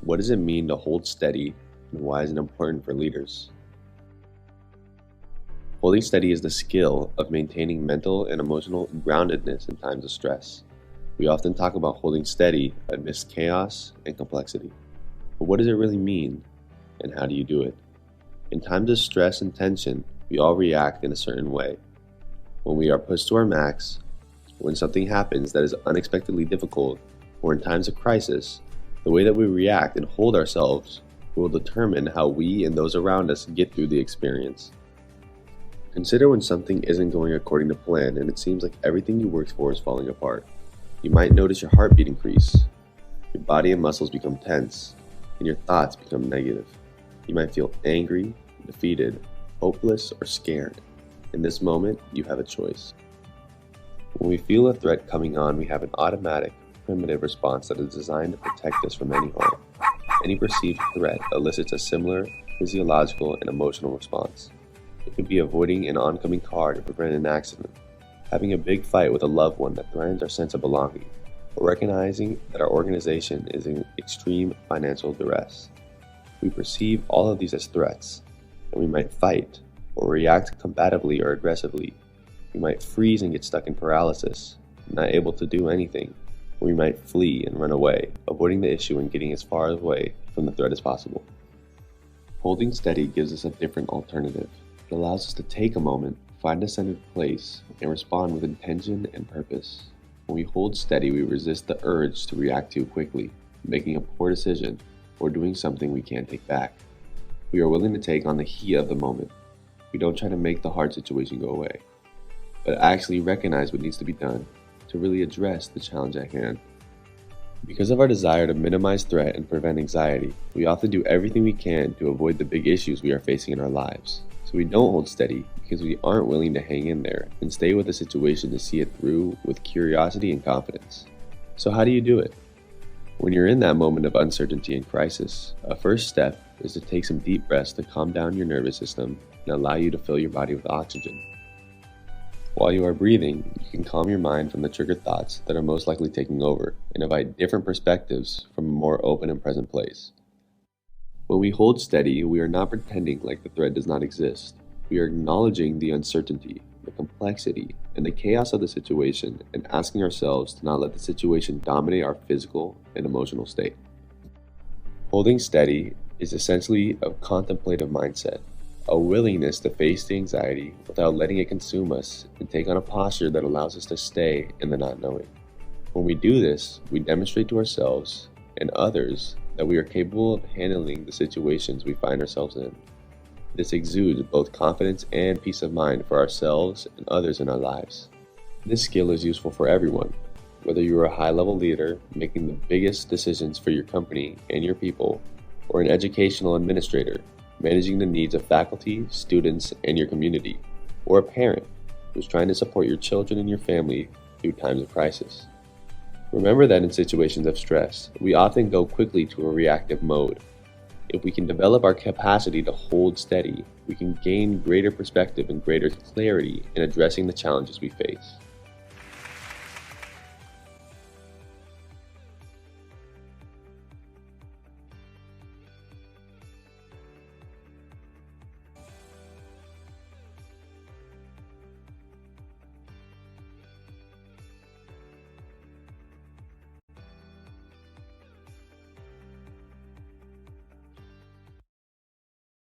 What does it mean to hold steady, and why is it important for leaders? Holding steady is the skill of maintaining mental and emotional groundedness in times of stress. We often talk about holding steady amidst chaos and complexity. But what does it really mean, and how do you do it? In times of stress and tension, we all react in a certain way. When we are pushed to our max, when something happens that is unexpectedly difficult, or in times of crisis, the way that we react and hold ourselves will determine how we and those around us get through the experience. Consider when something isn't going according to plan and it seems like everything you worked for is falling apart. You might notice your heartbeat increase, your body and muscles become tense, and your thoughts become negative. You might feel angry, defeated, hopeless, or scared. In this moment, you have a choice. When we feel a threat coming on, we have an automatic, primitive response that is designed to protect us from any harm. Any perceived threat elicits a similar physiological and emotional response. It could be avoiding an oncoming car to prevent an accident, having a big fight with a loved one that threatens our sense of belonging, or recognizing that our organization is in extreme financial duress. We perceive all of these as threats, and we might fight or react combatively or aggressively. We might freeze and get stuck in paralysis, not able to do anything. Or we might flee and run away, avoiding the issue and getting as far away from the threat as possible. Holding steady gives us a different alternative. It allows us to take a moment, find a centered place, and respond with intention and purpose. When we hold steady, we resist the urge to react too quickly, making a poor decision, or doing something we can't take back. We are willing to take on the heat of the moment. We don't try to make the hard situation go away, but actually recognize what needs to be done to really address the challenge at hand. Because of our desire to minimize threat and prevent anxiety, we often do everything we can to avoid the big issues we are facing in our lives. So we don't hold steady because we aren't willing to hang in there and stay with the situation to see it through with curiosity and confidence. So how do you do it? When you're in that moment of uncertainty and crisis, a first step is to take some deep breaths to calm down your nervous system and allow you to fill your body with oxygen. While you are breathing, you can calm your mind from the triggered thoughts that are most likely taking over and invite different perspectives from a more open and present place. When we hold steady, we are not pretending like the threat does not exist. We are acknowledging the uncertainty, the complexity, and the chaos of the situation and asking ourselves to not let the situation dominate our physical and emotional state. Holding steady is essentially a contemplative mindset, a willingness to face the anxiety without letting it consume us and take on a posture that allows us to stay in the not knowing. When we do this, we demonstrate to ourselves and others that we are capable of handling the situations we find ourselves in. This exudes both confidence and peace of mind for ourselves and others in our lives. This skill is useful for everyone, whether you are a high-level leader making the biggest decisions for your company and your people, or an educational administrator managing the needs of faculty, students, and your community, or a parent who's trying to support your children and your family through times of crisis. Remember that in situations of stress, we often go quickly to a reactive mode. If we can develop our capacity to hold steady, we can gain greater perspective and greater clarity in addressing the challenges we face.